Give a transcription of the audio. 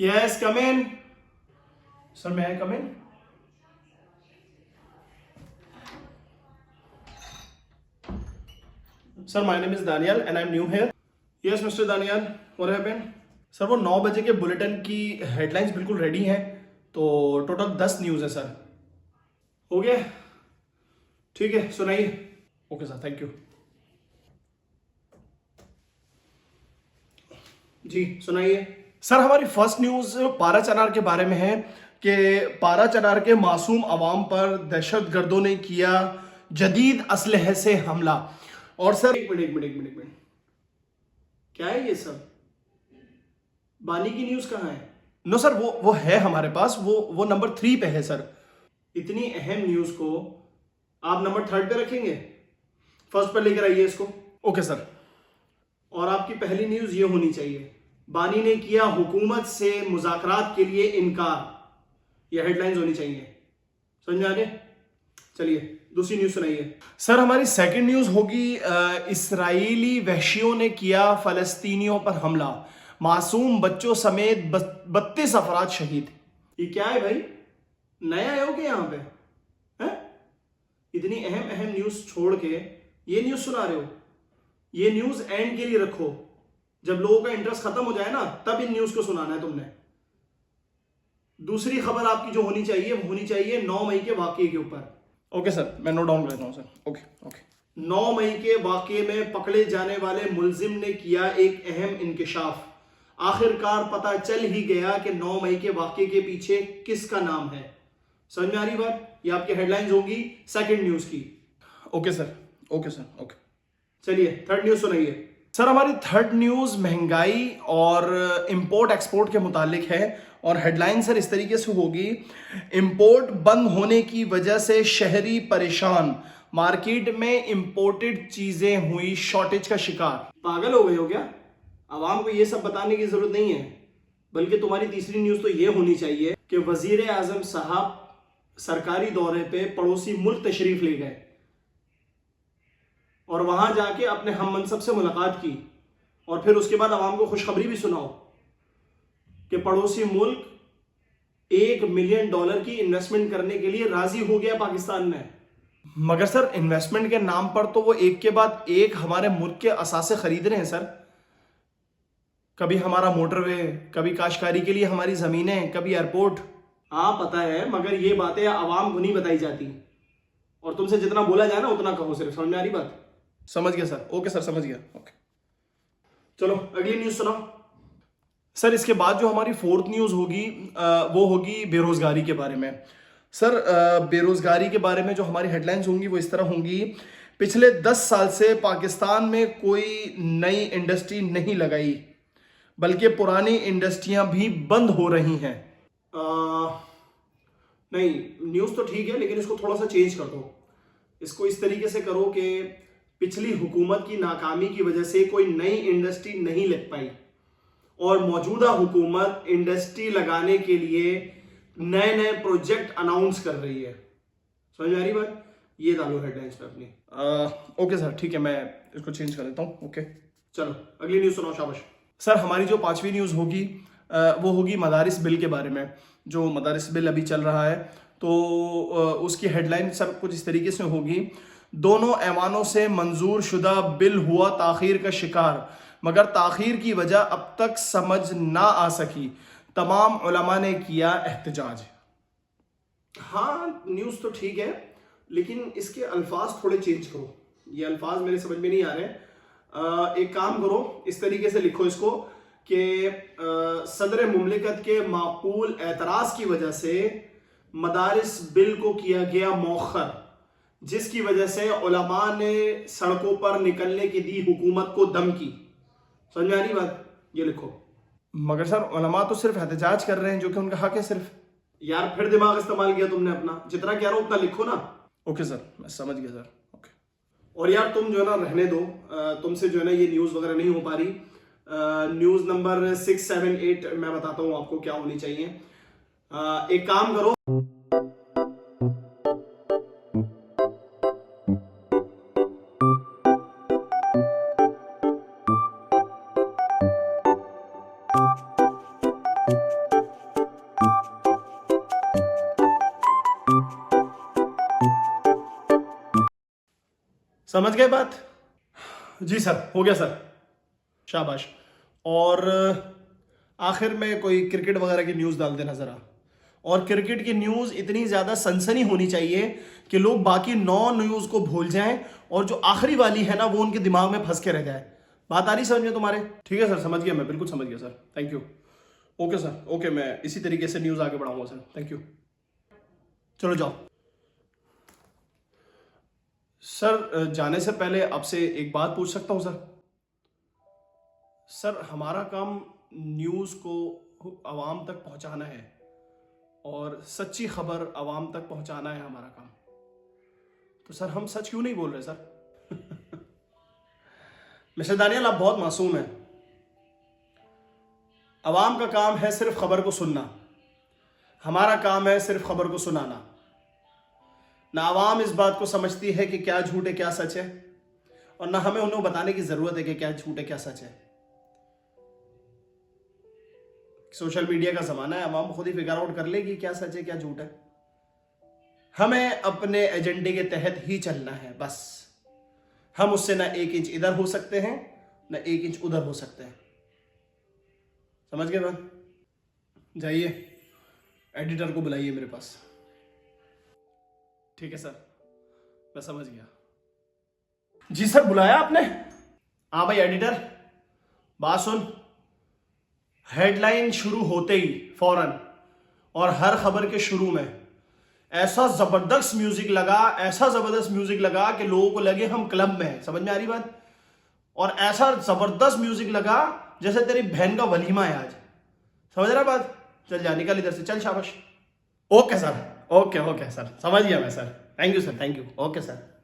Yes, come in. Sir, may I come in? Sir, my name is Daniel and I'm new here. Yes, Mr. Daniel, what happened? Sir वो 9 बजे के bulletin की headlines बिल्कुल ready हैं, तो total 10 news है sir. हो गया? ठीक है, सुनाइए। Okay sir, thank you. जी सुनाइए। सर हमारी फर्स्ट न्यूज़ पारा चनार के बारे में है कि पारा चनार के मासूम अवाम पर दहशतगर्दों ने किया जदीद असलहे से हमला। और सर एक मिनट, क्या है ये सब? बानी की न्यूज़ कहाँ है? नो सर, वो है हमारे पास, वो नंबर 3 पे है सर। इतनी अहम न्यूज़ को आप नंबर 3 पे रखेंगे? फर्स्ट पर लेकर आइए इसको। Okay sir. और आपकी पहली न्यूज़ ये होनी चाहिए, बानी ने किया हुकूमत से मुज़ाकरात के लिए इनकार। ये हेडलाइंस होनी चाहिए, समझ में आ गए? चलिए दूसरी न्यूज़ सुनाइए। सर हमारी सेकंड न्यूज़ होगी इस्राएली वहशियों ने किया फ़लस्तीनियों पर हमला, मासूम बच्चों समेत 32 अफराद शहीद। ये क्या है भाई, नया है हो क्या यहाँ पे? हैं? इतनी अहम न्यूज़ छोड़ के ये न्यूज़ सुना रहे हो? ये न्यूज़ एंड के लिए रखो, जब लोगों का इंटरेस्ट खत्म हो जाए ना, तब इन न्यूज़ को सुनाना है तुमने। दूसरी खबर आपकी जो होनी चाहिए वो होनी चाहिए 9 मई के वाकये के ऊपर। ओके सर, मैं नोट डाउन कर लेता हूँ सर। ओके 9 मई के वाकये में पकड़े जाने वाले मुलजिम ने किया एक अहम इंकशाफ। आखिरकार पता चल ही गया कि 9 मई के वाकये के पीछे किसका नाम है। समझ में आ रही बात? ये आपकी हेडलाइंस होगी सेकंड न्यूज़ की। Okay sir, okay. चलिए थर्ड न्यूज़ सुनाइए। सर हमारी थर्ड न्यूज़ महंगाई और इंपोर्ट एक्सपोर्ट के मुतालिक है, और हेडलाइन सर इस तरीके से होगी, इंपोर्ट बंद होने की वजह से शहरी परेशान, मार्केट में इंपोर्टेड चीजें हुई शॉर्टेज का शिकार। पागल हो गए हो क्या? आवाम को ये सब बताने की जरूरत नहीं है, बल्कि तुम्हारी तीसरी न्यूज़ तो ये होनी चाहिए कि वजीर आजम साहब सरकारी दौरे पे पड़ोसी मुल्क तशरीफ ले गए और वहां जाके अपने हम मनसब से मुलाकात की, और फिर उसके बाद आवाम को खुशखबरी भी सुनाओ कि पड़ोसी मुल्क $1 मिलियन की इन्वेस्टमेंट करने के लिए राजी हो गया पाकिस्तान में। मगर सर इन्वेस्टमेंट के नाम पर तो वो एक के बाद एक हमारे मुल्क के असासे खरीद रहे हैं सर। कभी हमारा मोटरवे, कभी काश्तकारी के लिए हमारी जमीनें, कभी एयरपोर्ट। हाँ पता है, मगर ये बातें आवाम को नहीं बताई जाती, और तुमसे जितना बोला जाए ना उतना कहो सिर्फ। समझ में आ रही बात? समझ गया सर। ओके सर, समझ गया। ओके चलो अगली न्यूज़ सुनाओ। सर इसके बाद जो हमारी फोर्थ न्यूज़ होगी वो होगी बेरोजगारी के बारे में। सर बेरोजगारी के बारे में जो हमारी हेडलाइंस होंगी वो इस तरह होंगी, पिछले 10 साल से पाकिस्तान में कोई नई इंडस्ट्री नहीं लगाई, बल्कि पुरानी इंडस्ट्रियां भी बंद हो रही हैं। नहीं, न्यूज़ तो ठीक है, लेकिन इसको थोड़ा सा चेंज कर दो। इसको इस तरीके से करो कि पिछली हुकूमत की नाकामी की वजह से कोई नई इंडस्ट्री नहीं लग पाई, और मौजूदा हुकूमत इंडस्ट्री लगाने के लिए नए प्रोजेक्ट अनाउंस कर रही है। समझ में आ रही बात? ये डालो हेडलाइंस पे अपनी। ओके सर, ठीक है, मैं इसको चेंज कर देता हूँ। ओके चलो अगली न्यूज़ सुनाओ, शाबाश। सर हमारी जो 5वीं न्यूज़ होगी वो होगी मदारिस बिल के बारे में। जो मदारिस बिल अभी चल रहा है, तो उसकी हेडलाइन सर कुछ इस तरीके से होगी, दोनों ऐवानों से मंजूर शुदा बिल हुआ ताखीर का शिकार, मगर ताखीर की वजह अब तक समझ ना आ सकी, तमाम उलमा ने किया एहतजाज। हाँ न्यूज़ तो ठीक है, लेकिन इसके अल्फाज थोड़े चेंज करो। ये अल्फाज मेरे समझ में नहीं आ रहे। एक काम करो, इस तरीके से लिखो इसको कि सदर मुमलिकत के माकूल एतराज़ की वजह से मदारिस बिल को किया गया मौखर, जिसकी वजह से उलमा ने सड़कों पर निकलने की दी हुकूमत को धमकी। समझ में आ रही बात? ये लिखो। मगर सर उलमा तो सिर्फ एहतजाज कर रहे हैं, जो कि उनका हक है सिर्फ। यार फिर दिमाग इस्तेमाल किया तुमने अपना, जितना कह रहा हूं उतना लिखो ना। ओके सर, मैं समझ गया सर। ओके। और यार तुम जो है ना रहने दो, तुमसे जो है ना ये न्यूज़ वगैरह नहीं हो पा रही। न्यूज़ नंबर 6, 7, 8 मैं बताता हूँ आपको क्या होनी चाहिए। एक काम करो, समझ गए बात? जी सर, हो गया सर, शाबाश। और आखिर में कोई क्रिकेट वगैरह की न्यूज़ डाल देना ज़रा, और क्रिकेट की न्यूज़ इतनी ज़्यादा सनसनी होनी चाहिए कि लोग बाकी 9 न्यूज़ को भूल जाएं और जो आखिरी वाली है ना वो उनके दिमाग में फंस के रह जाए। बात आ रही समझ में तुम्हारे? ठीक है सर, समझ गया, मैं बिल्कुल समझ गया sir, thank you. Okay sir, okay, मैं इसी तरीके से न्यूज़ आगे बढ़ाऊंगा सर, थैंक यू। चलो जाओ सर। जाने से पहले आपसे एक बात पूछ सकता हूं सर? सर, हमारा काम न्यूज़ को आवाम तक पहुंचाना है और सच्ची खबर आवाम तक पहुंचाना है हमारा काम। तो सर हम सच क्यों नहीं बोल रहे सर? मिस्टर दानियल, आप बहुत मासूम हैं। आवाम का काम है सिर्फ खबर को सुनना, हमारा काम है सिर्फ खबर को सुनाना। ना आवाम इस बात को समझती है कि क्या झूठ है क्या सच है, और ना हमें उन्हें बताने की जरूरत है कि क्या झूठ है क्या सच है। सोशल मीडिया का जमाना है, आवाम खुद ही फिगर आउट कर लेगी क्या सच है क्या झूठ है। हमें अपने एजेंडे के तहत ही चलना है बस। हम उससे ना 1 इंच इधर हो सकते हैं ना 1 इंच उधर हो सकते हैं। समझ गए बात? जाइए एडिटर को बुलाइए मेरे पास। ठीक है सर, मैं समझ गया। जी सर, बुलाया आपने? हाँ भाई एडिटर, बात सुन। हेडलाइन शुरू होते ही फौरन और हर खबर के शुरू में ऐसा जबरदस्त म्यूजिक लगा, ऐसा जबरदस्त म्यूजिक लगा कि लोगों को लगे हम क्लब में हैं। समझ में आ रही बात? और ऐसा जबरदस्त म्यूजिक लगा जैसे तेरी बहन का वलीमा है आज। समझ रहा बात? चल जा, निकल इधर से, चल, शाबाश। Okay sir, okay okay sir, समझ गया मैं sir, thank you sir, thank you, okay sir.